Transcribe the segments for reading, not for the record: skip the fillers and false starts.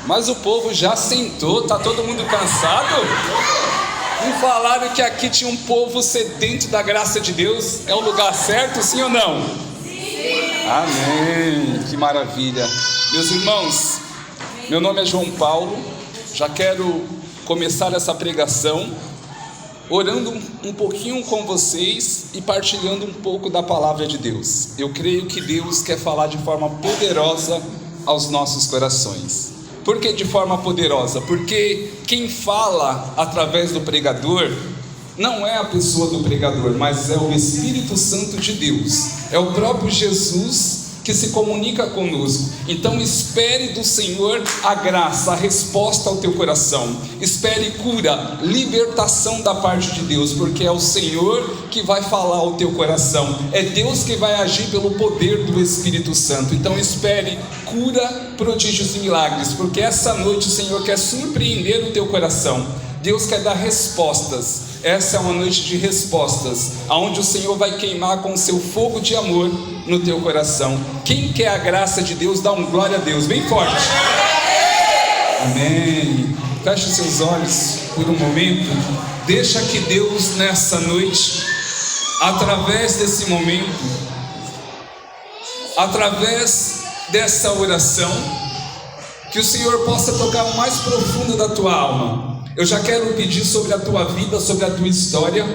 Mas o povo já sentou, tá todo mundo cansado? Me falaram que aqui tinha um povo sedento da graça de Deus. É o lugar certo, sim ou não? Sim. Amém, que maravilha. Meus irmãos, meu nome é João Paulo. Já quero começar essa pregação orando um pouquinho com vocês e partilhando um pouco da palavra de Deus. Eu creio que Deus quer falar de forma poderosa aos nossos corações. Por que de forma poderosa? Porque quem fala através do pregador não é a pessoa do pregador, mas é o Espírito Santo de Deus. É o próprio Jesus que se comunica conosco. Então espere do Senhor a graça, a resposta ao teu coração. Espere cura, libertação da parte de Deus, porque é o Senhor que vai falar ao teu coração. É Deus que vai agir pelo poder do Espírito Santo. Então espere cura, prodígios e milagres, porque essa noite o Senhor quer surpreender o teu coração. Deus quer dar respostas. Essa é uma noite de respostas, onde o Senhor vai queimar com o seu fogo de amor no teu coração. Quem quer a graça de Deus, dá um glória a Deus, bem forte. Amém. Feche seus olhos por um momento. Deixa que Deus nessa noite, através desse momento, através dessa oração, que o Senhor possa tocar o mais profundo da tua alma. Eu já quero pedir sobre a tua vida, sobre a tua história.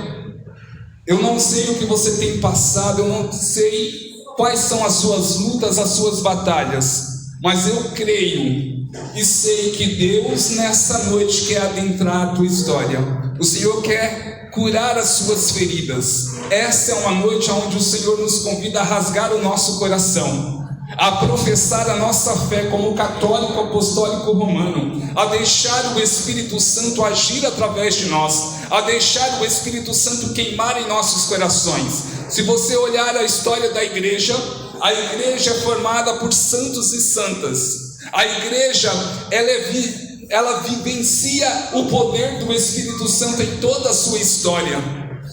Eu não sei o que você tem passado, eu não sei quais são as suas lutas, as suas batalhas, mas eu creio e sei que Deus nessa noite quer adentrar a tua história. O Senhor quer curar as suas feridas. Essa é uma noite onde o Senhor nos convida a rasgar o nosso coração, a professar a nossa fé como católico apostólico romano, a deixar o Espírito Santo agir através de nós, a deixar o Espírito Santo queimar em nossos corações. Se você olhar a história da igreja, a igreja é formada por santos e santas. A igreja, ela vivencia o poder do Espírito Santo em toda a sua história,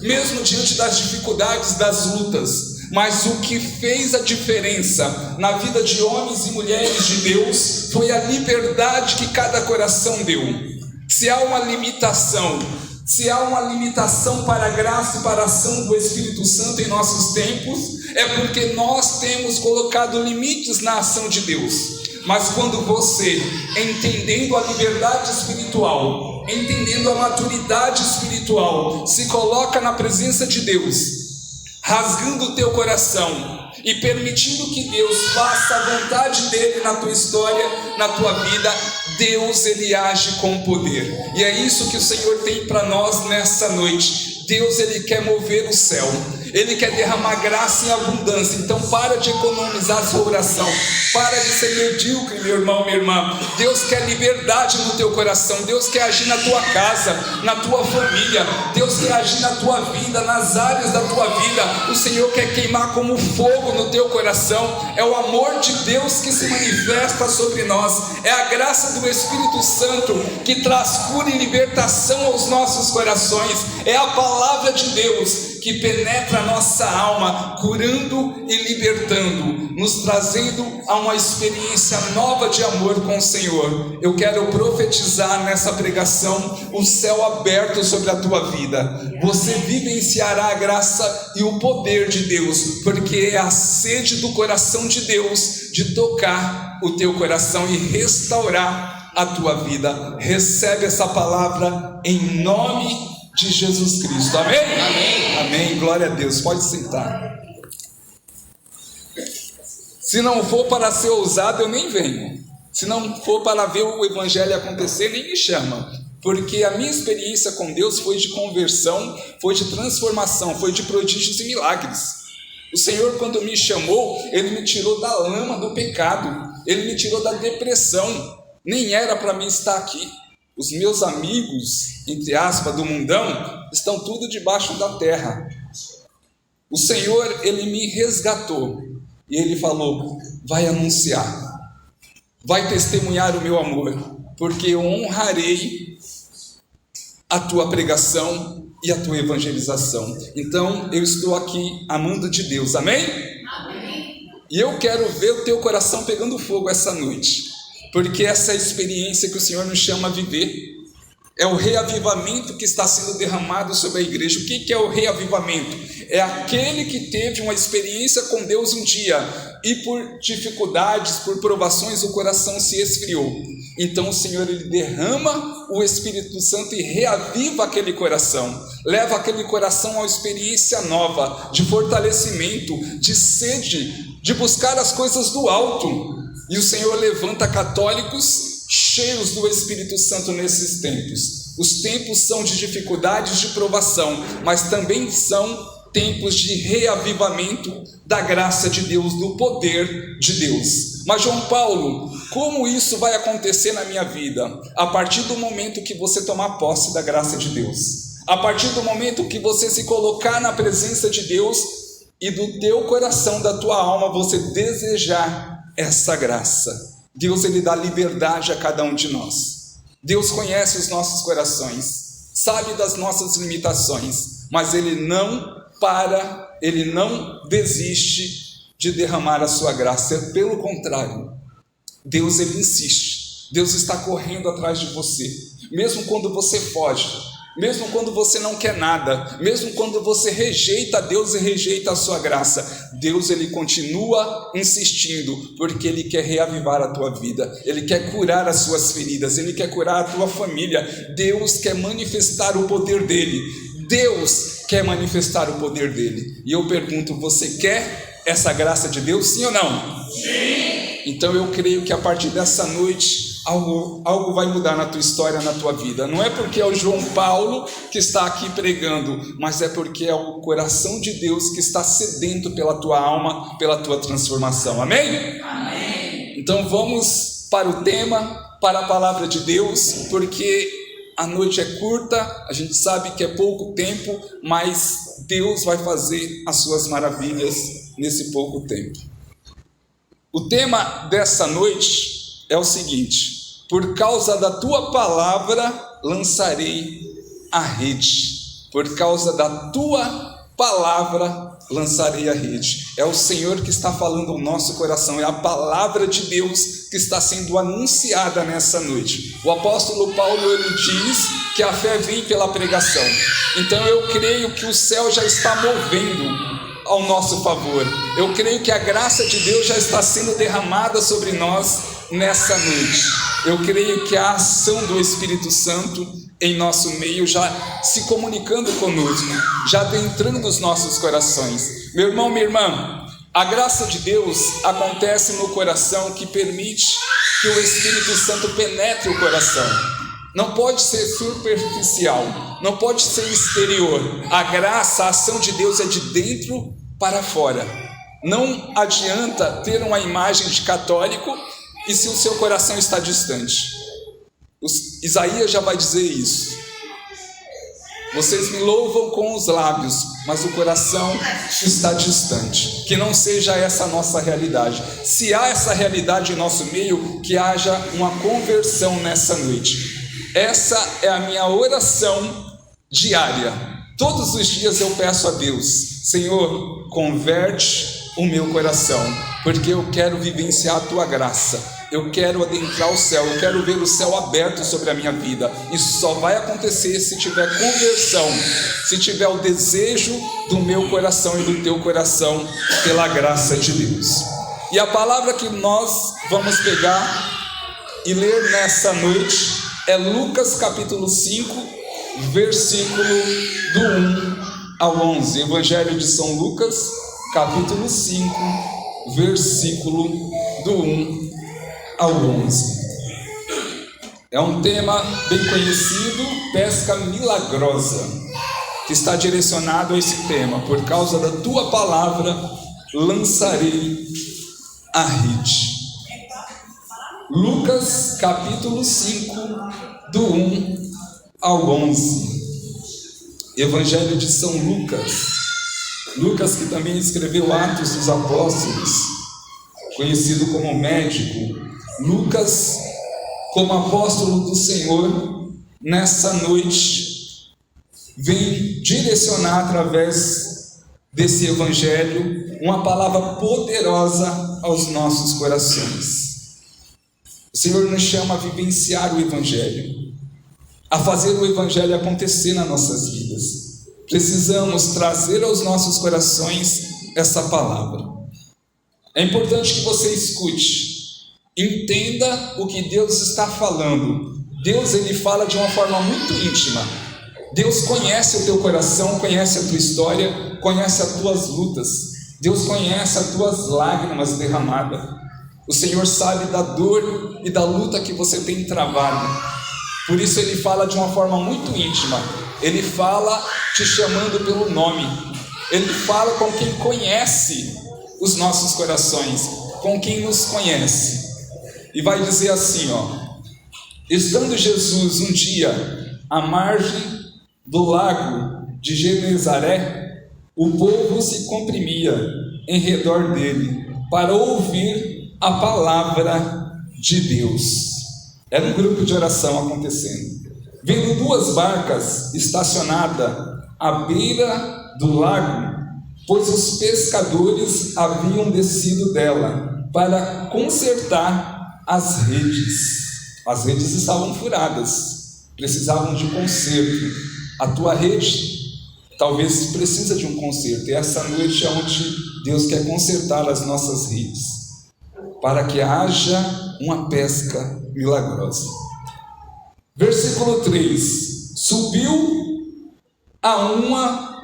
mesmo diante das dificuldades, das lutas. Mas o que fez a diferença na vida de homens e mulheres de Deus foi a liberdade que cada coração deu. Se há uma limitação para a graça e para a ação do Espírito Santo em nossos tempos, é porque nós temos colocado limites na ação de Deus. Mas quando você, entendendo a liberdade espiritual, entendendo a maturidade espiritual, se coloca na presença de Deus, rasgando o teu coração e permitindo que Deus faça a vontade dele na tua história, na tua vida, Deus, ele age com poder. E é isso que o Senhor tem para nós nessa noite. Deus, ele quer mover o céu, ele quer derramar graça em abundância. Então para de economizar a sua oração, para de ser medíocre, meu irmão, minha irmã. Deus quer liberdade no teu coração. Deus quer agir na tua casa, na tua família. Deus quer agir na tua vida, nas áreas da tua vida. O Senhor quer queimar como fogo no teu coração. É o amor de Deus que se manifesta sobre nós. É a graça do Espírito Santo que traz cura e libertação aos nossos corações. É a palavra de Deus que penetra a nossa alma, curando e libertando, nos trazendo a uma experiência nova de amor com o Senhor. Eu quero profetizar nessa pregação o céu aberto sobre a tua vida. Você vivenciará a graça e o poder de Deus, porque é a sede do coração de Deus de tocar o teu coração e restaurar a tua vida. Recebe essa palavra em nome de Jesus Cristo, amém? Amém? Amém, glória a Deus, pode sentar. Se não for para ser ousado, eu nem venho. Se não for para ver o evangelho acontecer, nem me chama. Porque a minha experiência com Deus foi de conversão, foi de transformação, foi de prodígios e milagres. O Senhor, quando me chamou, Ele me tirou da lama do pecado, Ele me tirou da depressão. Nem era para mim estar aqui. Os meus amigos, entre aspas, do mundão, estão tudo debaixo da terra. O Senhor, Ele me resgatou. E Ele falou, vai anunciar, vai testemunhar o meu amor, porque eu honrarei a tua pregação e a tua evangelização. Então, eu estou aqui amando de Deus, amém? Amém. E eu quero ver o teu coração pegando fogo essa noite. porque essa é a experiência que o Senhor nos chama a viver. É o reavivamento que está sendo derramado sobre a igreja. O que é o reavivamento? É aquele que teve uma experiência com Deus um dia e por dificuldades, por provações, o coração se esfriou. Então o Senhor, ele derrama o Espírito Santo e reaviva aquele coração. Leva aquele coração a uma experiência nova, de fortalecimento, de sede, de buscar as coisas do alto. E o Senhor levanta católicos cheios do Espírito Santo nesses tempos. Os tempos são de dificuldades, de provação, mas também são tempos de reavivamento da graça de Deus, do poder de Deus. Mas João Paulo, como isso vai acontecer na minha vida? A partir do momento que você tomar posse da graça de Deus, a partir do momento que você se colocar na presença de Deus e do teu coração, da tua alma, você desejar essa graça. Deus, ele dá liberdade a cada um de nós. Deus conhece os nossos corações, sabe das nossas limitações, mas ele não para, ele não desiste de derramar a sua graça. Pelo contrário, Deus, ele insiste. Deus está correndo atrás de você, mesmo quando você foge, mesmo quando você não quer nada, mesmo quando você rejeita Deus e rejeita a sua graça. Deus, ele continua insistindo, porque ele quer reavivar a tua vida, ele quer curar as suas feridas, ele quer curar a tua família. Deus quer manifestar o poder dele. Deus quer manifestar o poder dele. E eu pergunto, você quer essa graça de Deus, sim ou não? Sim! Então eu creio que a partir dessa noite algo vai mudar na tua história, na tua vida. Não é porque é o João Paulo que está aqui pregando, mas é porque é o coração de Deus que está sedento pela tua alma, pela tua transformação. Amém? Amém. Então vamos para o tema, para a palavra de Deus, porque a noite é curta, a gente sabe que é pouco tempo, mas Deus vai fazer as suas maravilhas nesse pouco tempo. O tema dessa noite é o seguinte: por causa da tua palavra lançarei a rede. Por causa da tua palavra lançarei a rede. É o Senhor que está falando ao nosso coração, é a palavra de Deus que está sendo anunciada nessa noite. O apóstolo Paulo, ele diz que a fé vem pela pregação. Então eu creio que o céu já está movendo ao nosso favor. Eu creio que a graça de Deus já está sendo derramada sobre nós nessa noite. Eu creio que a ação do Espírito Santo em nosso meio já se comunicando conosco, já adentrando os nossos corações. Meu irmão, minha irmã, a graça de Deus acontece no coração que permite que o Espírito Santo penetre o coração. Não pode ser superficial, não pode ser exterior. A graça, a ação de Deus é de dentro para fora. Não adianta ter uma imagem de católico e se o seu coração está distante. Isaías já vai dizer isso. Vocês me louvam com os lábios, mas o coração está distante. Que não seja essa a nossa realidade. Se há essa realidade em nosso meio, que haja uma conversão nessa noite. Essa é a minha oração diária. Todos os dias eu peço a Deus: Senhor, converte o meu coração, porque eu quero vivenciar a tua graça. Eu quero adentrar o céu, eu quero ver o céu aberto sobre a minha vida. Isso só vai acontecer se tiver conversão, se tiver o desejo do meu coração e do teu coração pela graça de Deus. E a palavra que nós vamos pegar e ler nessa noite é Lucas capítulo 5, versículo do 1 ao 11. Evangelho de São Lucas, capítulo 5, versículo do 1 ao 11. É um tema bem conhecido, pesca milagrosa, que está direcionado a esse tema. Por causa da tua palavra lançarei a rede. Lucas capítulo 5, do 1 ao 11. Evangelho de São Lucas. Lucas, que também escreveu Atos dos Apóstolos, conhecido como médico. Lucas, como apóstolo do Senhor, nessa noite, vem direcionar através desse evangelho uma palavra poderosa aos nossos corações. O Senhor nos chama a vivenciar o Evangelho, a fazer o Evangelho acontecer nas nossas vidas. Precisamos trazer aos nossos corações essa palavra. É importante que você escute, entenda o que Deus está falando. Deus, Ele fala de uma forma muito íntima. Deus conhece o teu coração, conhece a tua história, conhece as tuas lutas. Deus conhece as tuas lágrimas derramadas. O Senhor sabe da dor e da luta que você tem travado. Por isso Ele fala de uma forma muito íntima. Ele fala te chamando pelo nome. Ele fala com quem conhece os nossos corações, com quem nos conhece. E vai dizer assim, estando Jesus um dia à margem do lago de Genezaré, o povo se comprimia em redor dele para ouvir a palavra de Deus. Era um grupo de oração acontecendo. Vendo duas barcas estacionadas à beira do lago, pois os pescadores haviam descido dela para consertar as redes. As redes estavam furadas, precisavam de conserto. A tua rede talvez precisa de um conserto, e essa noite é onde Deus quer consertar as nossas redes, para que haja uma pesca milagrosa. Versículo 3: subiu a uma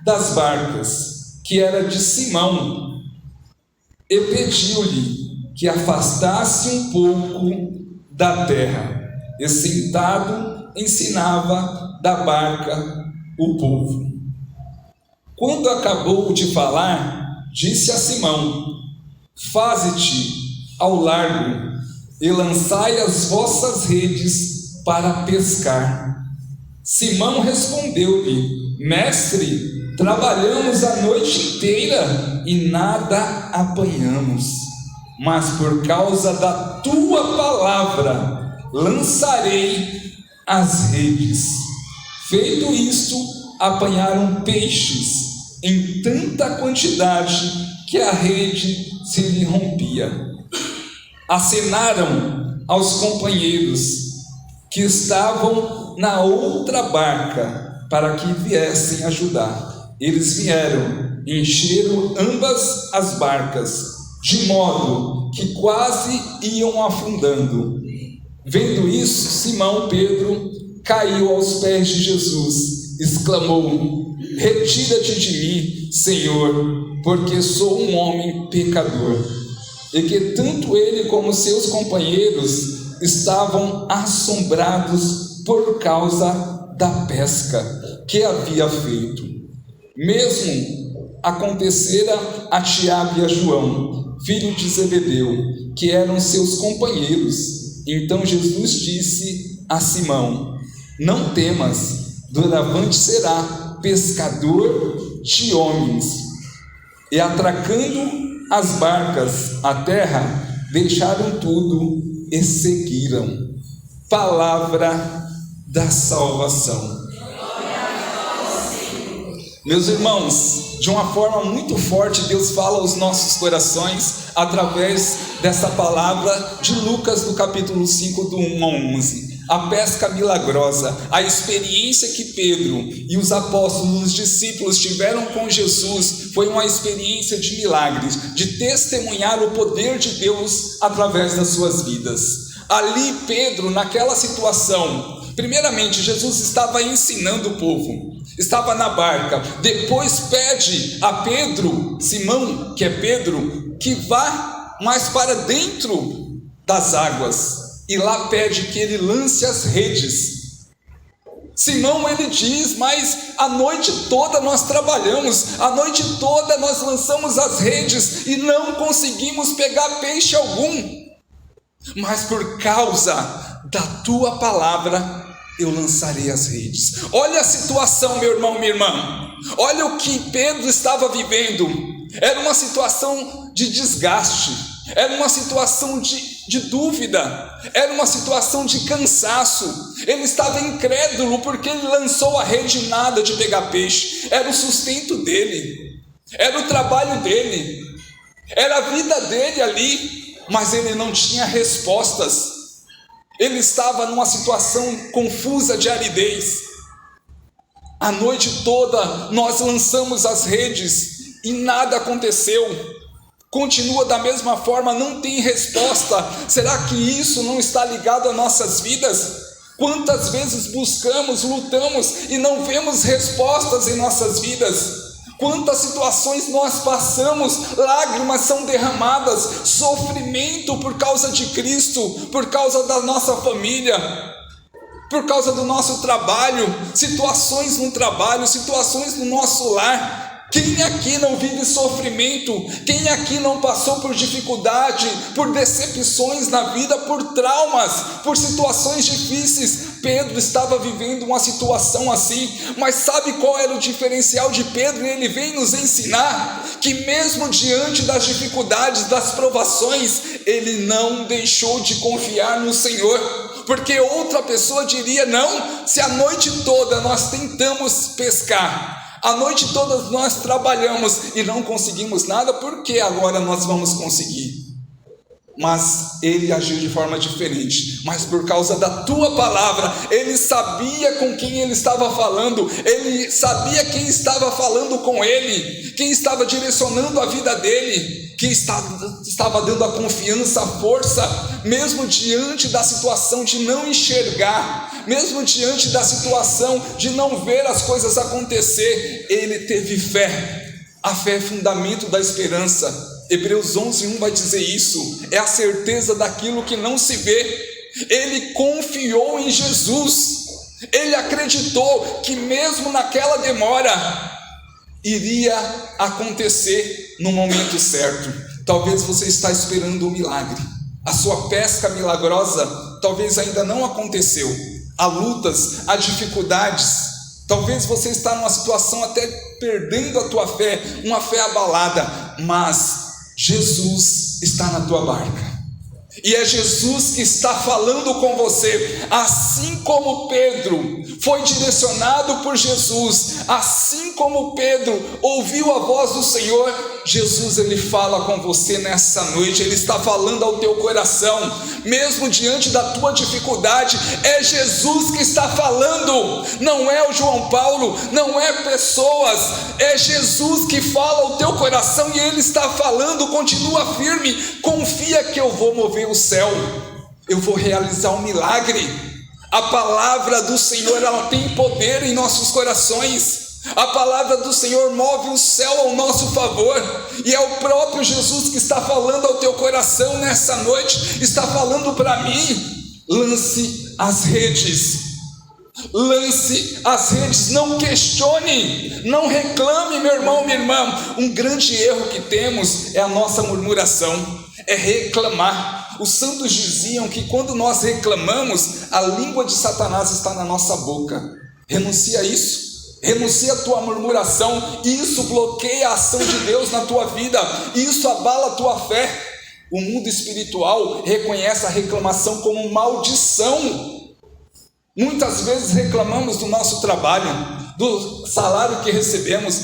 das barcas, que era de Simão, e pediu-lhe que afastasse um pouco da terra, e sentado ensinava da barca o povo. Quando acabou de falar, disse a Simão: faze-te ao largo e lançai as vossas redes para pescar. Simão respondeu-lhe: mestre, trabalhamos a noite inteira e nada apanhamos, mas por causa da tua palavra lançarei as redes. Feito isto, apanharam peixes em tanta quantidade que a rede se lhe rompia. Acenaram aos companheiros que estavam na outra barca para que viessem ajudar. Eles vieram, encheram ambas as barcas, de modo que quase iam afundando. Vendo isso, Simão Pedro caiu aos pés de Jesus, exclamou: retira-te de mim, Senhor, porque sou um homem pecador. E que tanto ele como seus companheiros estavam assombrados por causa da pesca que havia feito. Mesmo acontecera a Tiago e a João, filho de Zebedeu, que eram seus companheiros. Então Jesus disse a Simão: não temas, doravante será pescador de homens. E atracando as barcas à terra, deixaram tudo e seguiram. Palavra da salvação. Meus irmãos, de uma forma muito forte, Deus fala aos nossos corações através dessa palavra de Lucas, do capítulo 5, do 1 ao 11. A pesca milagrosa, a experiência que Pedro e os apóstolos, os discípulos tiveram com Jesus, foi uma experiência de milagres, de testemunhar o poder de Deus através das suas vidas. Ali Pedro, naquela situação, primeiramente Jesus estava ensinando o povo, estava na barca, depois pede a Pedro, Simão, que é Pedro, que vá mais para dentro das águas, e lá pede que ele lance as redes. Simão, ele diz: mas a noite toda nós trabalhamos, a noite toda nós lançamos as redes e não conseguimos pegar peixe algum, mas por causa da tua palavra eu lançarei as redes. Olha a situação, meu irmão, minha irmã, olha o que Pedro estava vivendo. Era uma situação de desgaste, era uma situação de dúvida, era uma situação de cansaço. Ele estava incrédulo porque ele lançou a rede e nada de pegar peixe. Era o sustento dele, era o trabalho dele, era a vida dele ali. mas ele não tinha respostas. Ele estava numa situação confusa de aridez. A noite toda nós lançamos as redes e nada aconteceu. Continua da mesma forma, não tem resposta. Será que isso não está ligado às nossas vidas? Quantas vezes buscamos, lutamos e não vemos respostas em nossas vidas? Quantas situações nós passamos, lágrimas são derramadas, sofrimento por causa de Cristo, por causa da nossa família, por causa do nosso trabalho, situações no trabalho, situações no nosso lar. Quem aqui não vive sofrimento? Quem aqui não passou por dificuldade, por decepções na vida, por traumas, por situações difíceis? Pedro estava vivendo uma situação assim, mas sabe qual era o diferencial de Pedro? E ele vem nos ensinar que mesmo diante das dificuldades, das provações, ele não deixou de confiar no Senhor. Porque outra pessoa diria: não, se a noite toda nós tentamos pescar, a noite toda nós trabalhamos e não conseguimos nada, por que agora nós vamos conseguir? Mas ele agiu de forma diferente. Mas por causa da tua palavra, ele sabia com quem ele estava falando, ele sabia quem estava falando com ele, quem estava direcionando a vida dele, quem estava dando a confiança, a força, mesmo diante da situação de não enxergar, mesmo diante da situação de não ver as coisas acontecer, ele teve fé. A fé é fundamento da esperança. Hebreus 11:1 vai dizer isso, é a certeza daquilo que não se vê. Ele confiou em Jesus, ele acreditou que mesmo naquela demora, iria acontecer no momento certo. Talvez você está esperando um milagre, a sua pesca milagrosa talvez ainda não aconteceu. Há lutas, há dificuldades, talvez você está numa situação até perdendo a tua fé, uma fé abalada, mas Jesus está na tua barca, e é Jesus que está falando com você. Assim como Pedro foi direcionado por Jesus, assim como Pedro ouviu a voz do Senhor, Jesus, ele fala com você nessa noite, ele está falando ao teu coração, mesmo diante da tua dificuldade, é Jesus que está falando, não é o João Paulo, não é pessoas, é Jesus que fala ao teu coração, e ele está falando, continua firme, confia que eu vou mover o céu, eu vou realizar um milagre. A palavra do Senhor, ela tem poder em nossos corações. A palavra do Senhor move o céu ao nosso favor, e é o próprio Jesus que está falando ao teu coração nessa noite, está falando para mim: lance as redes, lance as redes, não questione, não reclame, meu irmão, minha irmã. Um grande erro que temos é a nossa murmuração, é reclamar. Os santos diziam que quando nós reclamamos, a língua de Satanás está na nossa boca. Renuncia a isso. Renuncia a tua murmuração, isso bloqueia a ação de Deus na tua vida, isso abala a tua fé. O mundo espiritual reconhece a reclamação como maldição. Muitas vezes reclamamos do nosso trabalho, do salário que recebemos,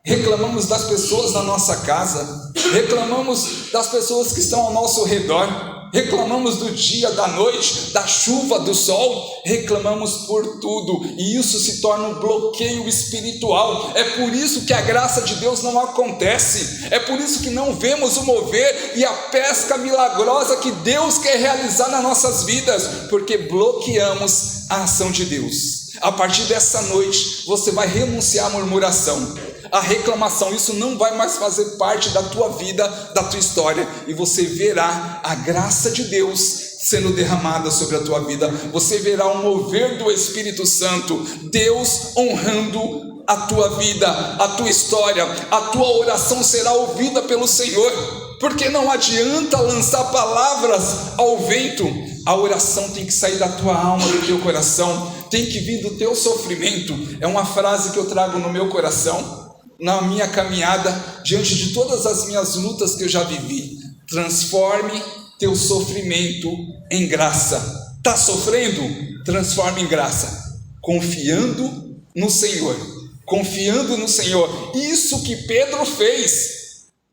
reclamamos das pessoas na nossa casa, reclamamos das pessoas que estão ao nosso redor, reclamamos do dia, da noite, da chuva, do sol, reclamamos por tudo, e isso se torna um bloqueio espiritual. É por isso que a graça de Deus não acontece, é por isso que não vemos o mover e a pesca milagrosa que Deus quer realizar nas nossas vidas, porque bloqueamos a ação de Deus. A partir dessa noite, você vai renunciar à murmuração, a reclamação, isso não vai mais fazer parte da tua vida, da tua história, e você verá a graça de Deus sendo derramada sobre a tua vida, você verá um mover do Espírito Santo, Deus honrando a tua vida, a tua história, a tua oração será ouvida pelo Senhor, porque não adianta lançar palavras ao vento, a oração tem que sair da tua alma, do teu coração, tem que vir do teu sofrimento. É uma frase que eu trago no meu coração, na minha caminhada, diante de todas as minhas lutas que eu já vivi: transforme teu sofrimento em graça. Está sofrendo? Transforme em graça, confiando no Senhor, confiando no Senhor. Isso que Pedro fez,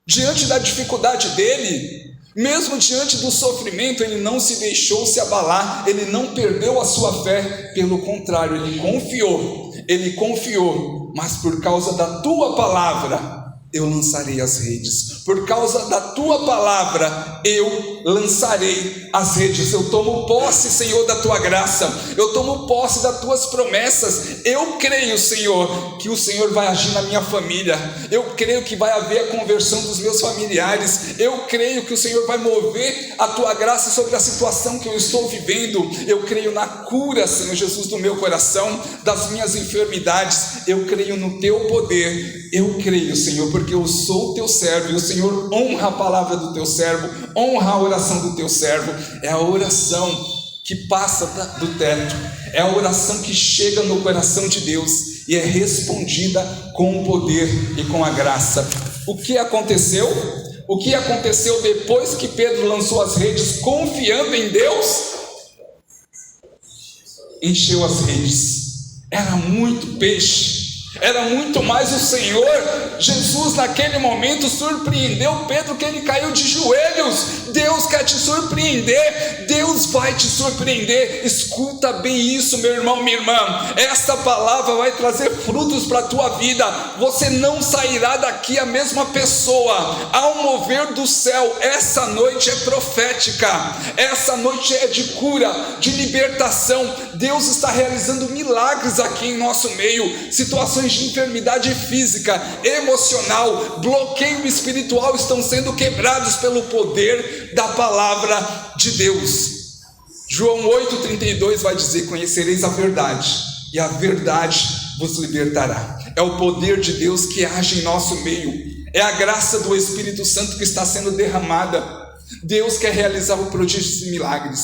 diante da dificuldade dele, Mesmo diante do sofrimento, ele não se deixou se abalar, ele não perdeu a sua fé, pelo contrário, ele confiou, mas por causa da tua palavra, eu lançarei as redes, por causa da tua palavra, eu lançarei as redes. Eu tomo posse, Senhor, da tua graça, eu tomo posse das tuas promessas. Eu creio, Senhor, que o Senhor vai agir na minha família, eu creio que vai haver a conversão dos meus familiares, eu creio que o Senhor vai mover a tua graça sobre a situação que eu estou vivendo. Eu creio na cura, Senhor Jesus, do meu coração, das minhas enfermidades. Eu creio no teu poder, eu creio, Senhor, porque eu sou o teu servo, e o Senhor honra a palavra do teu servo, honra a oração do teu servo. É a oração que passa do teto, é a oração que chega no coração de Deus e é respondida com o poder e com a graça. O que aconteceu? O que aconteceu depois que Pedro lançou as redes confiando em Deus? Encheu as redes, era muito peixe, era muito mais. O Senhor Jesus naquele momento surpreendeu Pedro, que ele caiu de joelhos. Deus quer te surpreender, Deus vai te surpreender. Escuta bem isso, meu irmão, minha irmã, esta palavra vai trazer frutos para a tua vida. Você não sairá daqui a mesma pessoa. Há um mover do céu. Essa noite é profética, essa noite é de cura, de libertação. Deus está realizando milagres aqui em nosso meio. Situações de enfermidade física, emocional, bloqueio espiritual estão sendo quebrados pelo poder da palavra de Deus. João 8,32 vai dizer: conhecereis a verdade, e a verdade vos libertará. É o poder de Deus que age em nosso meio, é a graça do Espírito Santo que está sendo derramada. Deus quer realizar o prodígio de milagres,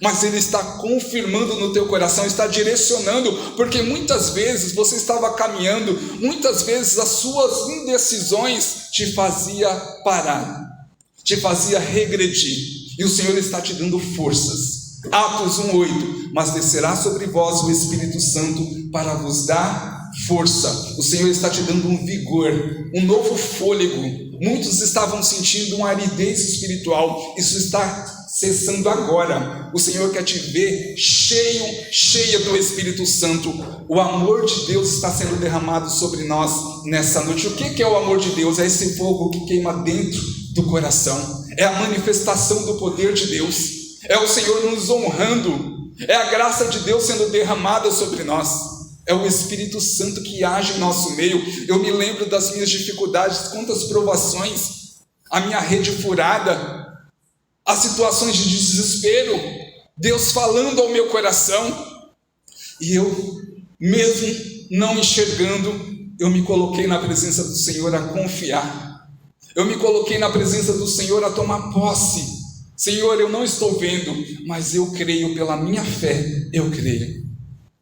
mas Ele está confirmando no teu coração, está direcionando, porque muitas vezes você estava caminhando, muitas vezes as suas indecisões te fazia parar, te fazia regredir, e o Senhor está te dando forças. Atos 1,8: mas descerá sobre vós o Espírito Santo para vos dar força. O Senhor está te dando um vigor, um novo fôlego. Muitos estavam sentindo uma aridez espiritual, isso está cessando agora. O Senhor quer te ver cheia do Espírito Santo. O amor de Deus está sendo derramado sobre nós nessa noite. O que é o amor de Deus? É esse fogo que queima dentro do coração, é a manifestação do poder de Deus, é o Senhor nos honrando, é a graça de Deus sendo derramada sobre nós, é o Espírito Santo que age em nosso meio. Eu me lembro das minhas dificuldades, quantas provações, a minha rede furada, as situações de desespero, Deus falando ao meu coração, e eu, mesmo não enxergando, eu me coloquei na presença do Senhor a confiar, eu me coloquei na presença do Senhor a tomar posse. Senhor, eu não estou vendo, mas eu creio, pela minha fé, eu creio.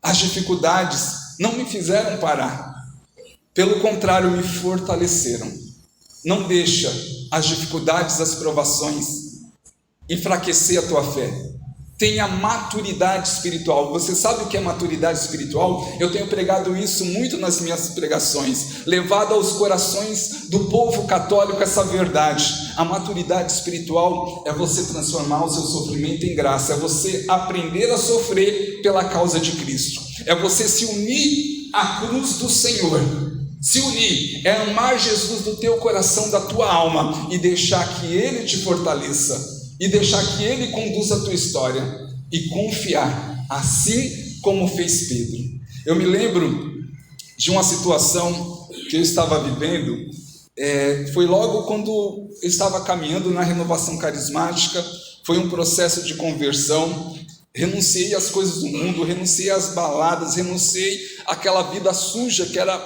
As dificuldades não me fizeram parar, pelo contrário, me fortaleceram. Não deixa as dificuldades, as provações enfraquecer a tua fé. Tenha maturidade espiritual. Você sabe o que é maturidade espiritual? Eu tenho pregado isso muito nas minhas pregações, levado aos corações do povo católico essa verdade. A maturidade espiritual é você transformar o seu sofrimento em graça, é você aprender a sofrer pela causa de Cristo, é você se unir à cruz do Senhor. Se unir é amar Jesus do teu coração, da tua alma, e deixar que Ele te fortaleça, e deixar que Ele conduza a tua história, e confiar, assim como fez Pedro. Eu me lembro de uma situação que eu estava vivendo, foi logo quando eu estava caminhando na renovação carismática. Foi um processo de conversão. Renunciei às coisas do mundo, renunciei às baladas, renunciei àquela vida suja que era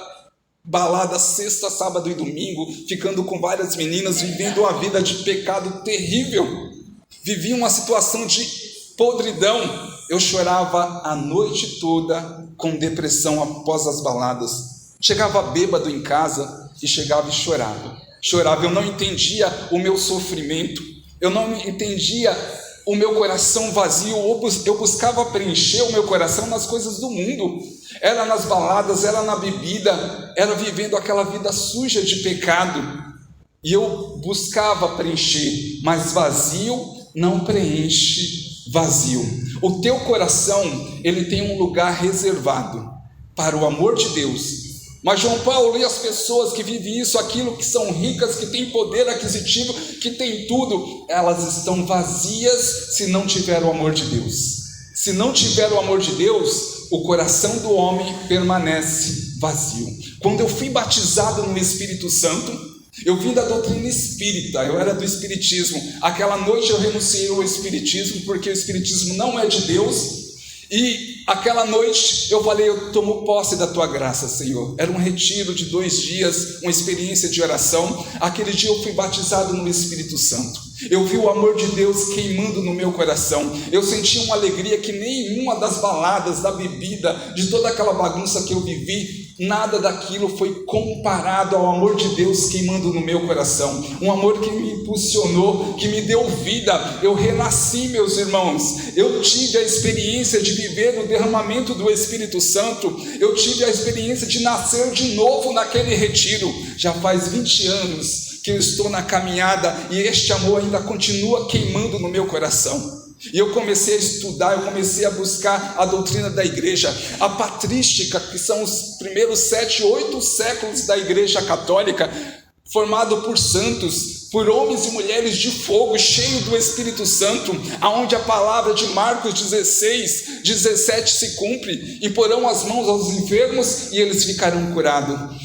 balada sexta, sábado e domingo, ficando com várias meninas, vivendo uma vida de pecado terrível. Vivi uma situação de podridão. Eu chorava a noite toda com depressão após as baladas. Chegava bêbado em casa e chegava e chorava. Eu não entendia o meu sofrimento, eu não entendia o meu coração vazio. Eu buscava preencher o meu coração nas coisas do mundo. Era nas baladas, era na bebida, era vivendo aquela vida suja de pecado. e eu buscava preencher, mas vazio não preenche vazio. O teu coração, ele tem um lugar reservado para o amor de Deus. Mas João Paulo e as pessoas que vivem isso, aquilo, que são ricas, que têm poder aquisitivo, que têm tudo, elas estão vazias se não tiver o amor de Deus. Se não tiver o amor de Deus, o coração do homem permanece vazio. Quando eu fui batizado no Espírito Santo, eu vim da doutrina espírita, eu era do espiritismo. Aquela noite eu renunciei ao espiritismo, porque o espiritismo não é de Deus. E aquela noite eu falei: eu tomo posse da tua graça, Senhor. Era um retiro de 2 dias, uma experiência de oração. Aquele dia eu fui batizado no Espírito Santo. Eu vi o amor de Deus queimando no meu coração. Eu senti uma alegria que nenhuma das baladas, da bebida, de toda aquela bagunça que eu vivi, nada daquilo foi comparado ao amor de Deus queimando no meu coração. Um amor que me impulsionou, que me deu vida. Eu renasci, meus irmãos. Eu tive a experiência de viver o derramamento do Espírito Santo. Eu tive a experiência de nascer de novo naquele retiro. Já faz 20 anos que eu estou na caminhada e este amor ainda continua queimando no meu coração. E eu comecei a estudar, eu comecei a buscar a doutrina da igreja, a patrística, que são os primeiros 7, 8 séculos da igreja católica, formado por santos, por homens e mulheres de fogo, cheio do Espírito Santo, aonde a palavra de Marcos 16, 17 se cumpre: imporão as mãos aos enfermos e eles ficarão curados,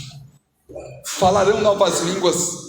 falarão novas línguas,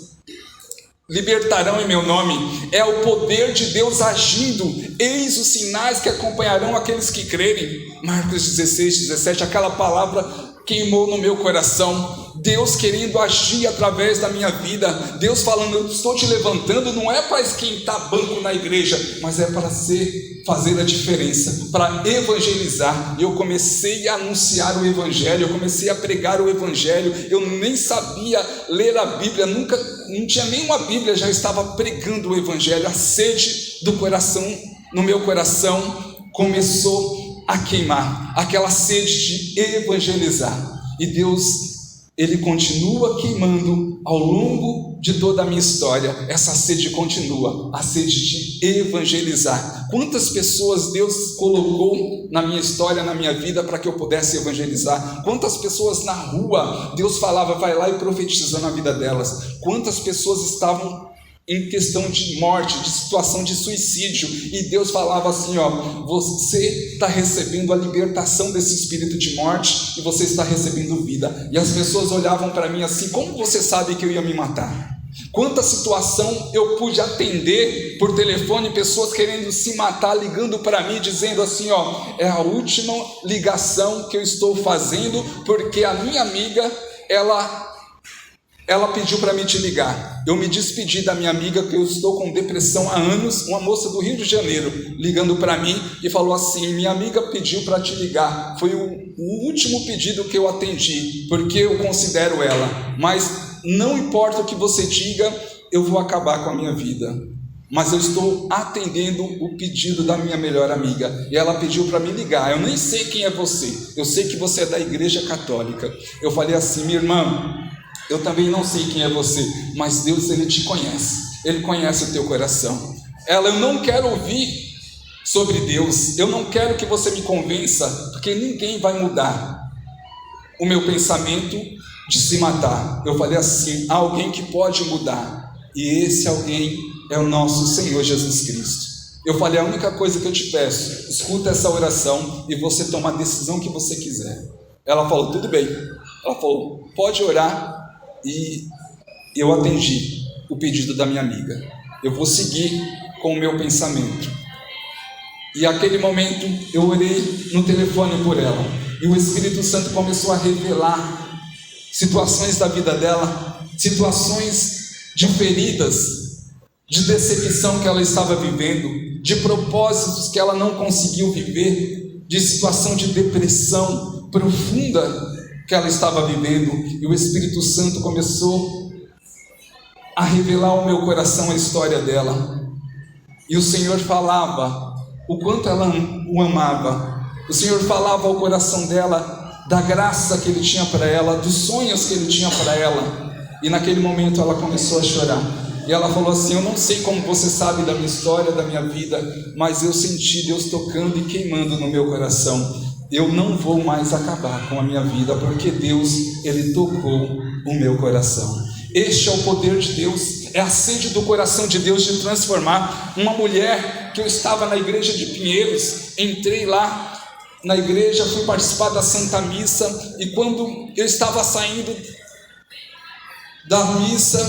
libertarão em meu nome. É o poder de Deus agindo. Eis os sinais que acompanharão aqueles que crerem. Marcos 16, 17, aquela palavra queimou no meu coração. Deus querendo agir através da minha vida. Deus falando: eu estou te levantando, não é para esquentar banco na igreja, mas é para fazer a diferença, para evangelizar. E eu comecei a anunciar o evangelho, eu comecei a pregar o evangelho. Eu nem sabia ler a Bíblia, não tinha nenhuma Bíblia, já estava pregando o evangelho. A sede do coração, no meu coração, começou a queimar, aquela sede de evangelizar. E Deus, Ele continua queimando ao longo de toda a minha história. Essa sede continua, a sede de evangelizar. Quantas pessoas Deus colocou na minha história, na minha vida, para que eu pudesse evangelizar? Quantas pessoas na rua Deus falava: vai lá e profetiza na vida delas? Quantas pessoas estavam em questão de morte, de situação de suicídio, e Deus falava assim: ó, você está recebendo a libertação desse espírito de morte e você está recebendo vida. E as pessoas olhavam para mim assim: como você sabe que eu ia me matar? Quanta situação eu pude atender por telefone, pessoas querendo se matar, ligando para mim, dizendo assim: ó, é a última ligação que eu estou fazendo, porque a minha amiga, ela pediu para me te ligar. Eu me despedi da minha amiga, que eu estou com depressão há anos. Uma moça do Rio de Janeiro ligando para mim e falou assim: minha amiga pediu para te ligar. Foi o último pedido que eu atendi, porque eu considero ela. Mas não importa o que você diga, eu vou acabar com a minha vida. Mas eu estou atendendo o pedido da minha melhor amiga. E ela pediu para me ligar. Eu nem sei quem é você. Eu sei que você é da igreja católica. Eu falei assim: minha irmã, eu também não sei quem é você, mas Deus, Ele te conhece. Ele conhece o teu coração. Eu não quero ouvir sobre Deus. Eu não quero que você me convença, porque ninguém vai mudar o meu pensamento de se matar. Eu falei assim: há alguém que pode mudar, e esse alguém é o nosso Senhor Jesus Cristo. Eu falei: a única coisa que eu te peço, escuta essa oração e você toma a decisão que você quiser. Ela falou: tudo bem. Ela falou: pode orar. E eu atendi o pedido da minha amiga. Eu vou seguir com o meu pensamento. E naquele momento eu orei no telefone por ela, e o Espírito Santo começou a revelar situações da vida dela, situações de feridas, de decepção que ela estava vivendo, de propósitos que ela não conseguiu viver, de situação de depressão profunda que ela estava vivendo. E o Espírito Santo começou a revelar ao meu coração a história dela. E o Senhor falava o quanto ela o amava. O Senhor falava ao coração dela da graça que Ele tinha para ela, dos sonhos que Ele tinha para ela. E naquele momento ela começou a chorar. E ela falou assim: eu não sei como você sabe da minha história, da minha vida, mas eu senti Deus tocando e queimando no meu coração. Eu não vou mais acabar com a minha vida, porque Deus, Ele tocou o meu coração. Este é o poder de Deus, é a sede do coração de Deus de transformar. Uma mulher que eu estava na igreja de Pinheiros, entrei lá na igreja, fui participar da Santa Missa, e quando eu estava saindo da missa,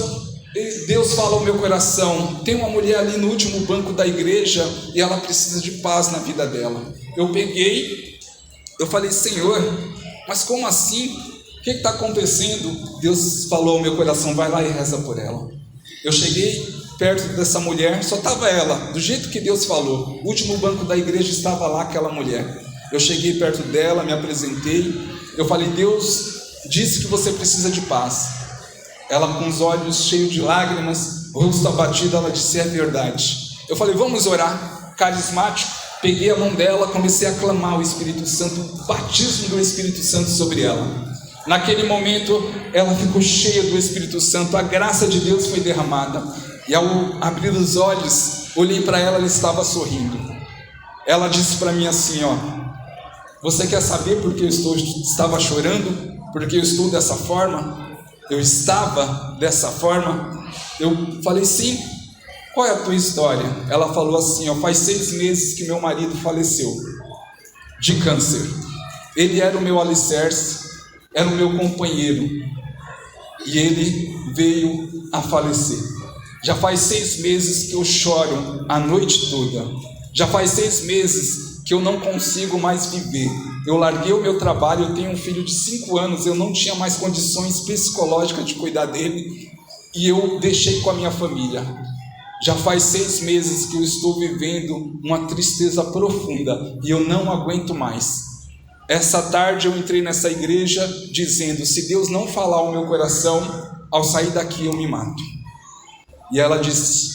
Deus fala ao meu coração: tem uma mulher ali no último banco da igreja e ela precisa de paz na vida dela. Eu peguei, eu falei: Senhor, mas como assim? O que está acontecendo? Deus falou ao meu coração: vai lá e reza por ela. Eu cheguei perto dessa mulher, só estava ela, do jeito que Deus falou. O último banco da igreja estava lá aquela mulher. Eu cheguei perto dela, me apresentei, eu falei: Deus disse que você precisa de paz. Ela, com os olhos cheios de lágrimas, o rosto abatido, ela disse: é verdade. Eu falei: vamos orar. Carismático, peguei a mão dela, comecei a clamar o Espírito Santo, o batismo do Espírito Santo sobre ela. Naquele momento ela ficou cheia do Espírito Santo, a graça de Deus foi derramada. E ao abrir os olhos, olhei para ela, ela estava sorrindo. Ela disse para mim assim: ó, você quer saber por que eu estava chorando? Porque eu estou dessa forma? Eu estava dessa forma? Eu falei: sim. Qual é a tua história? Ela falou assim: ó, faz 6 meses que meu marido faleceu de câncer. Ele era o meu alicerce, era o meu companheiro, e ele veio a falecer. Já faz 6 meses que eu choro a noite toda. Já faz 6 meses que eu não consigo mais viver. Eu larguei o meu trabalho, eu tenho um filho de 5 anos, eu não tinha mais condições psicológicas de cuidar dele, e eu deixei com a minha família. Já faz 6 meses que eu estou vivendo uma tristeza profunda, e eu não aguento mais. Essa tarde eu entrei nessa igreja dizendo: se Deus não falar ao meu coração, ao sair daqui eu me mato. E ela disse: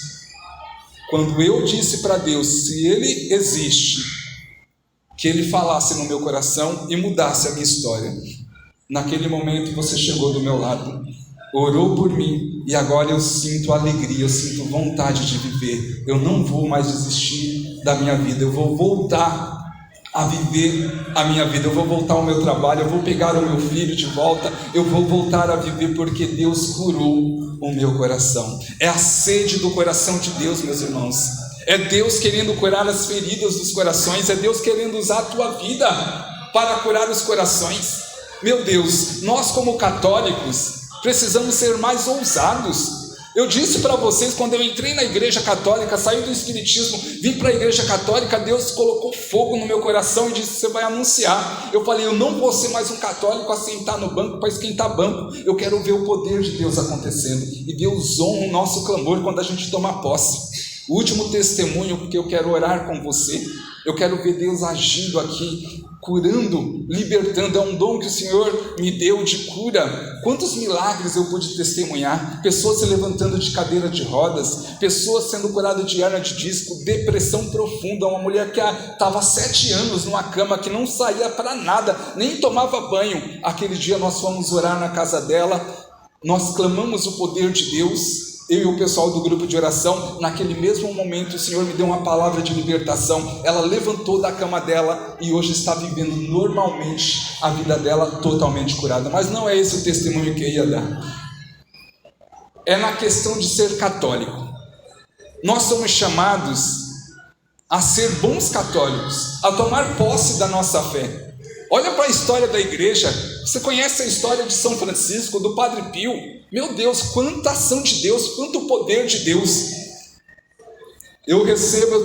quando eu disse para Deus, se Ele existe, que Ele falasse no meu coração e mudasse a minha história. Naquele momento você chegou do meu lado, orou por mim, e agora eu sinto alegria, eu sinto vontade de viver. Eu não vou mais desistir da minha vida, eu vou voltar a viver a minha vida, eu vou voltar ao meu trabalho, eu vou pegar o meu filho de volta, eu vou voltar a viver, porque Deus curou o meu coração. É a sede do coração de Deus, meus irmãos. É Deus querendo curar as feridas dos corações, é Deus querendo usar a tua vida para curar os corações. Meu Deus, nós como católicos precisamos ser mais ousados. Eu disse para vocês, quando eu entrei na igreja católica, saí do espiritismo, vim para a igreja católica, Deus colocou fogo no meu coração e disse: você vai anunciar. Eu falei: eu não vou ser mais um católico a sentar no banco para esquentar banco, eu quero ver o poder de Deus acontecendo. E Deus honra o nosso clamor quando a gente toma posse. O último testemunho, porque eu quero orar com você, eu quero ver Deus agindo aqui, curando, libertando. É um dom que o Senhor me deu de cura. Quantos milagres eu pude testemunhar? Pessoas se levantando de cadeira de rodas, pessoas sendo curadas de hernia de disco, depressão profunda. Uma mulher que estava há 7 anos numa cama, que não saía para nada, nem tomava banho. Aquele dia nós fomos orar na casa dela, nós clamamos o poder de Deus, eu e o pessoal do grupo de oração. Naquele mesmo momento o Senhor me deu uma palavra de libertação. Ela levantou da cama dela e hoje está vivendo normalmente a vida dela, totalmente curada. Mas não é esse o testemunho que eu ia dar. É na questão de ser católico. Nós somos chamados a ser bons católicos, a tomar posse da nossa fé. Olha para a história da igreja. Você conhece a história de São Francisco, do Padre Pio? Meu Deus, quanta ação de Deus, quanto poder de Deus. Eu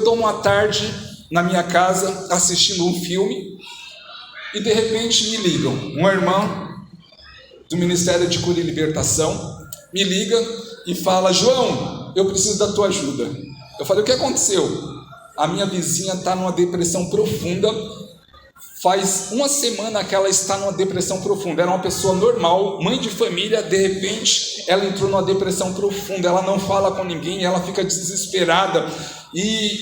tomo uma tarde na minha casa assistindo um filme e de repente me ligam. Uma irmã do Ministério de Cura e Libertação me liga e fala: João, eu preciso da tua ajuda. Eu falei: o que aconteceu? A minha vizinha está numa depressão profunda. Faz 1 semana que ela está numa depressão profunda. Era uma pessoa normal, mãe de família, de repente ela entrou numa depressão profunda. Ela não fala com ninguém, ela fica desesperada e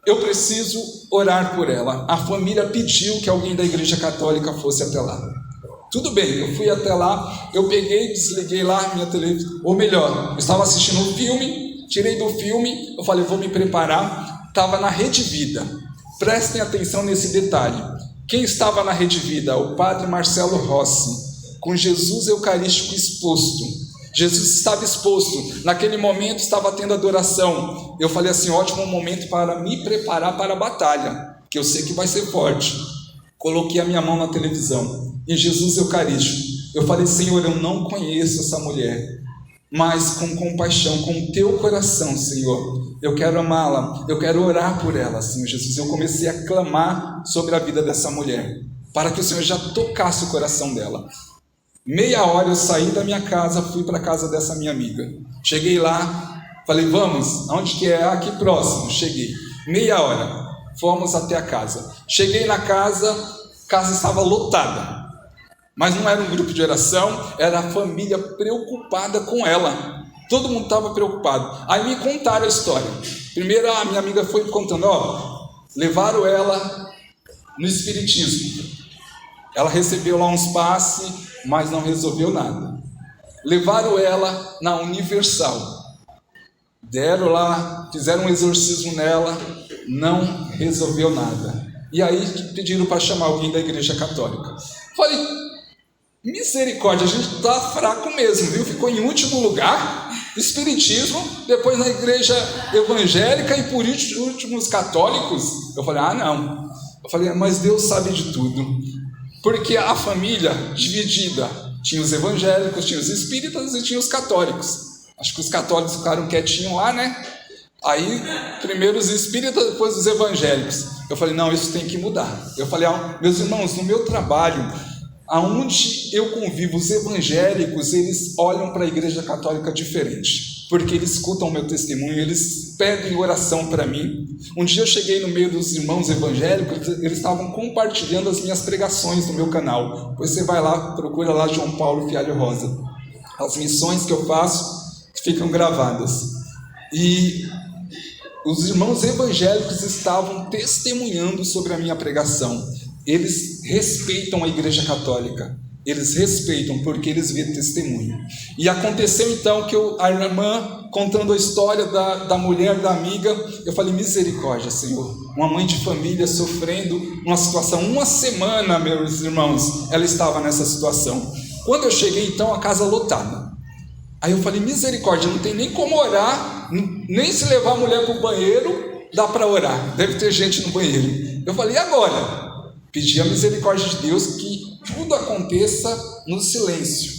eu preciso orar por ela. A família pediu que alguém da igreja católica fosse até lá. Tudo bem, eu fui até lá, eu peguei, desliguei lá minha televisão, ou melhor, eu estava assistindo um filme, tirei do filme, eu falei, vou me preparar, estava na Rede Vida. Prestem atenção nesse detalhe. Quem estava na Rede Vida? O padre Marcelo Rossi, com Jesus Eucarístico exposto. Jesus estava exposto, naquele momento estava tendo adoração. Eu falei assim, ótimo momento para me preparar para a batalha, que eu sei que vai ser forte. Coloquei a minha mão na televisão, em Jesus Eucarístico. Eu falei, Senhor, eu não conheço essa mulher, mas com compaixão, com o teu coração, Senhor, eu quero amá-la, eu quero orar por ela, Senhor Jesus. Eu comecei a clamar sobre a vida dessa mulher, para que o Senhor já tocasse o coração dela. Meia hora eu saí da minha casa, fui para a casa dessa minha amiga. Cheguei lá, falei, vamos, aonde que é? Aqui próximo. Cheguei, meia hora, fomos até a casa. Cheguei na casa, a casa estava lotada. Mas não era um grupo de oração, era a família preocupada com ela. Todo mundo estava preocupado. Aí me contaram a história. Primeiro a minha amiga foi me contando, levaram ela no espiritismo. Ela recebeu lá uns passes, mas não resolveu nada. Levaram ela na Universal. Deram lá, fizeram um exorcismo nela, não resolveu nada. E aí pediram para chamar alguém da Igreja Católica. Falei, misericórdia, a gente está fraco mesmo, viu? Ficou em último lugar, espiritismo, depois na igreja evangélica e por último os católicos. Eu falei, não. Eu falei, mas Deus sabe de tudo. Porque a família dividida, tinha os evangélicos, tinha os espíritas e tinha os católicos. Acho que os católicos ficaram quietinhos lá, né? Aí, primeiro os espíritas, depois os evangélicos. Eu falei, não, isso tem que mudar. Eu falei, meus irmãos, no meu trabalho, aonde eu convivo, os evangélicos, eles olham para a igreja católica diferente, porque eles escutam o meu testemunho, eles pedem oração para mim. Um dia eu cheguei no meio dos irmãos evangélicos, eles estavam compartilhando as minhas pregações no meu canal. Depois você vai lá, procura lá João Paulo Fialho Rosa. As missões que eu faço ficam gravadas. E os irmãos evangélicos estavam testemunhando sobre a minha pregação. Eles respeitam a igreja católica, eles respeitam porque eles vêem testemunho. E aconteceu então que a irmã, contando a história da mulher, da amiga, eu falei, misericórdia, Senhor, uma mãe de família sofrendo uma situação, uma semana, meus irmãos, ela estava nessa situação. Quando eu cheguei então, a casa lotada. Aí eu falei, misericórdia, não tem nem como orar, nem se levar a mulher para o banheiro, dá para orar, deve ter gente no banheiro. Eu falei, e agora? Pedi a misericórdia de Deus que tudo aconteça no silêncio,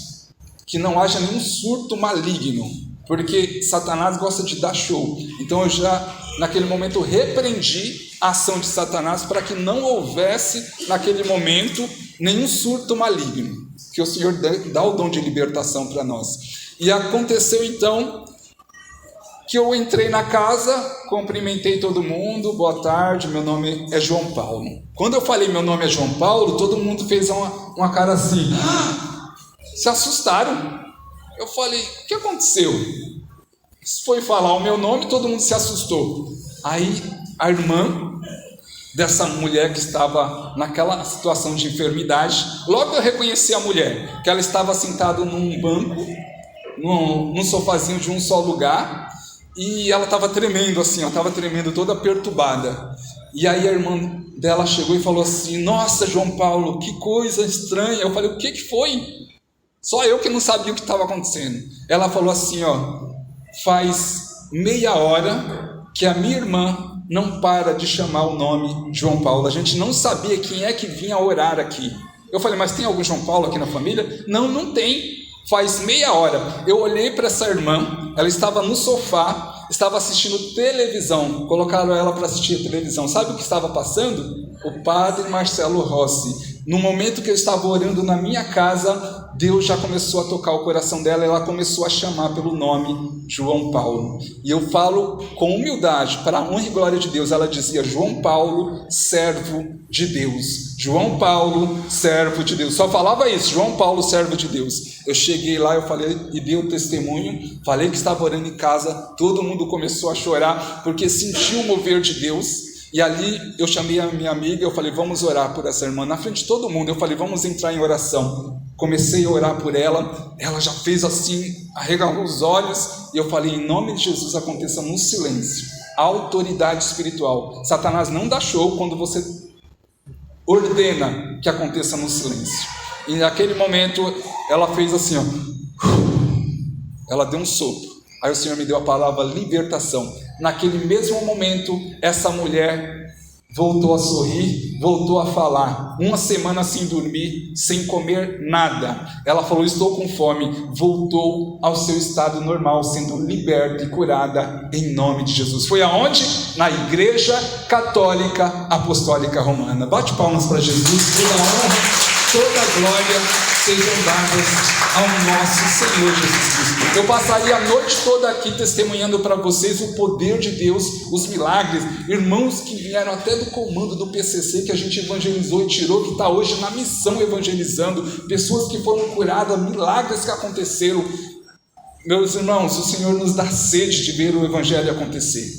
que não haja nenhum surto maligno, porque Satanás gosta de dar show. Então eu já, naquele momento, repreendi a ação de Satanás para que não houvesse, naquele momento, nenhum surto maligno, que o Senhor dá o dom de libertação para nós. E aconteceu então que eu entrei na casa, cumprimentei todo mundo, boa tarde, meu nome é João Paulo. Quando eu falei meu nome é João Paulo, todo mundo fez uma cara assim, se assustaram. Eu falei, o que aconteceu? Foi falar o meu nome, todo mundo se assustou. Aí a irmã dessa mulher que estava naquela situação de enfermidade, logo eu reconheci a mulher, que ela estava sentada num banco, num sofazinho de um só lugar, e ela estava tremendo assim, ela estava tremendo toda perturbada. E aí a irmã dela chegou e falou assim, nossa, João Paulo, que coisa estranha. Eu falei, o que foi? Só eu que não sabia o que estava acontecendo. Ela falou assim, faz meia hora que a minha irmã não para de chamar o nome João Paulo. A gente não sabia quem é que vinha orar aqui. Eu falei, mas tem algum João Paulo aqui na família? Não, não tem. Faz meia hora. Eu olhei para essa irmã, ela estava no sofá, estava assistindo televisão. Colocaram ela para assistir a televisão. Sabe o que estava passando? O padre Marcelo Rossi. No momento que eu estava orando na minha casa, Deus já começou a tocar o coração dela, ela começou a chamar pelo nome João Paulo. E eu falo com humildade, para a honra e glória de Deus, ela dizia, João Paulo, servo de Deus. João Paulo, servo de Deus. Só falava isso, João Paulo, servo de Deus. Eu cheguei lá, eu falei e dei o testemunho, falei que estava orando em casa, todo mundo começou a chorar, porque sentiu o mover de Deus. E ali eu chamei a minha amiga, eu falei, vamos orar por essa irmã, na frente de todo mundo, eu falei, vamos entrar em oração. Comecei a orar por ela, ela já fez assim, arregalou os olhos, e eu falei, em nome de Jesus, aconteça no silêncio. A autoridade espiritual. Satanás não dá show quando você ordena que aconteça no silêncio. E naquele momento, ela fez assim, ó. Ela deu um sopro. Aí o Senhor me deu a palavra libertação. Naquele mesmo momento, essa mulher voltou a sorrir, voltou a falar. Uma semana sem dormir, sem comer nada. Ela falou, estou com fome. Voltou ao seu estado normal, sendo liberta e curada em nome de Jesus. Foi aonde? Na Igreja Católica Apostólica Romana. Bate palmas para Jesus. Toda honra, toda glória sejam dadas ao nosso Senhor Jesus Cristo. Eu passaria a noite toda aqui testemunhando para vocês o poder de Deus, os milagres, irmãos que vieram até do comando do PCC, que a gente evangelizou e tirou, que está hoje na missão evangelizando, pessoas que foram curadas, milagres que aconteceram. Meus irmãos, o Senhor nos dá sede de ver o evangelho acontecer.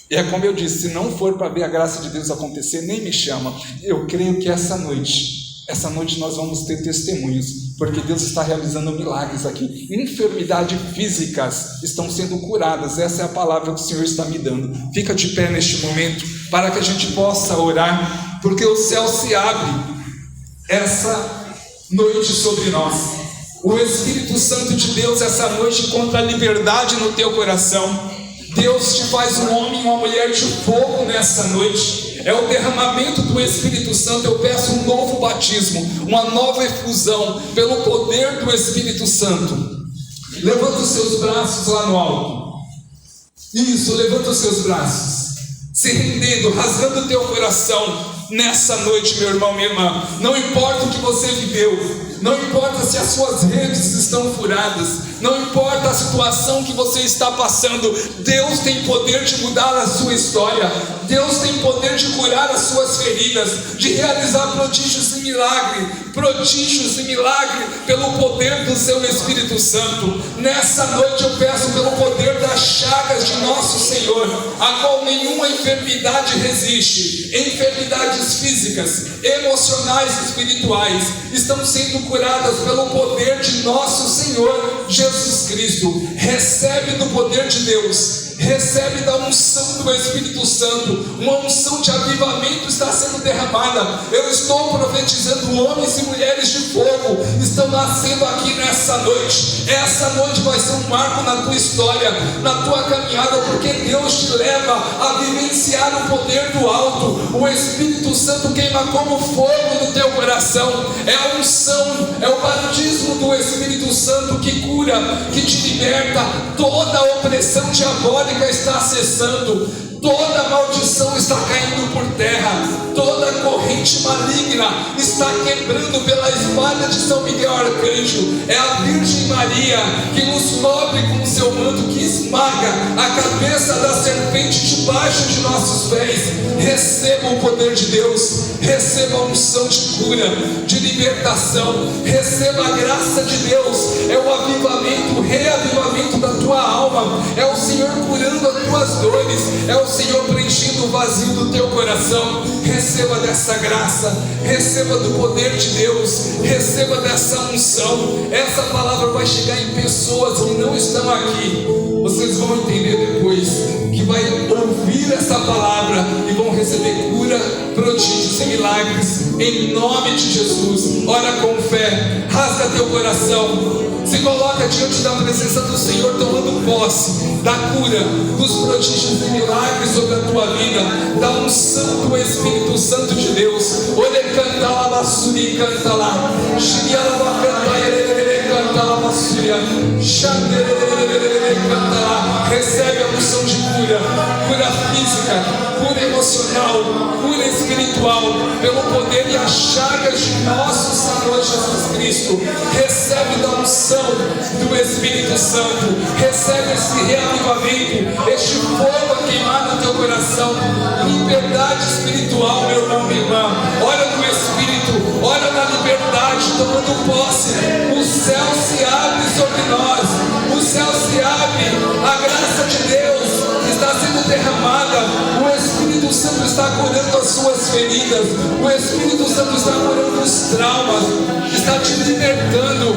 E é como eu disse, se não for para ver a graça de Deus acontecer, nem me chama. Eu creio que essa noite nós vamos ter testemunhos, porque Deus está realizando milagres aqui. Enfermidades físicas estão sendo curadas. Essa é a palavra que o Senhor está me dando. Fica de pé neste momento, para que a gente possa orar, porque o céu se abre essa noite sobre nós. O Espírito Santo de Deus essa noite encontra liberdade no teu coração. Deus te faz um homem e uma mulher de fogo nessa noite. É o derramamento do Espírito Santo. Eu peço um novo batismo, uma nova efusão pelo poder do Espírito Santo. Levanta os seus braços lá no alto. Isso, levanta os seus braços, se rendendo, rasgando o teu coração nessa noite, meu irmão, minha irmã. Não importa o que você viveu, não importa se as suas redes estão furadas, não importa a situação que você está passando, Deus tem poder de mudar a sua história. Deus tem poder de curar as suas feridas, de realizar prodígios e milagres pelo poder do seu Espírito Santo. Nessa noite eu peço pelo poder das chagas de nosso Senhor, a qual nenhuma enfermidade resiste. Enfermidades físicas, emocionais e espirituais estão sendo curadas pelo poder de nosso Senhor Jesus Cristo. Recebe do poder de Deus, recebe da unção do Espírito Santo. Uma unção de avivamento está sendo derramada. Eu estou profetizando, homens e mulheres de fogo estão nascendo aqui nessa noite. Essa noite vai ser um marco na tua história, na tua caminhada, porque Deus te leva a vivenciar o poder do alto. O Espírito Santo queima como fogo no teu coração. É a unção, é o batismo do Espírito Santo que cura, que te liberta. Toda a opressão diabólica está cessando, toda maldição está caindo por terra, toda corrente maligna está quebrando pela espada de São Miguel Arcanjo. É a Virgem Maria que nos cobre com o seu manto, que esmaga a cabeça da serpente debaixo de nossos pés. Receba o poder de Deus, receba a unção de cura, de libertação, receba a graça de Deus. É o avivamento, o reavivamento da tua alma, é o Senhor curando as tuas dores, é o Senhor preenchendo o vazio do teu coração. Receba dessa graça, receba do poder de Deus, receba dessa unção. Essa palavra vai chegar em pessoas que não estão aqui. Vocês vão entender depois, que vai ouvir essa palavra e vão receber cura, prodígios e milagres em nome de Jesus. Ora com fé, rasga teu coração, se coloca diante da presença do Senhor, tomando posse da cura, dos prodígios e milagres sobre a tua vida, da unção do Espírito Santo de Deus. Olha, canta lá, basuri, canta lá, xiria lá, canta lá, basuri, canta lá. Recebe a unção de cura, cura física, cura emocional, cura espiritual, pelo poder e as chagas de nosso Senhor Jesus Cristo. Recebe da unção do Espírito Santo, recebe esse reavivamento, este fogo a queimar no teu coração. Liberdade espiritual, meu irmão, minha irmã. Olha no Espírito, olha na liberdade, tomando posse. O céu se abre sobre nós, o céu se abre, a graça de Deus está sendo derramada, o Espírito Santo está curando as suas feridas. O Espírito Santo está curando os traumas, está te libertando.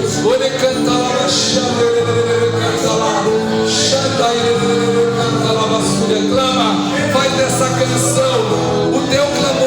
Clama, faz dessa canção o teu clamor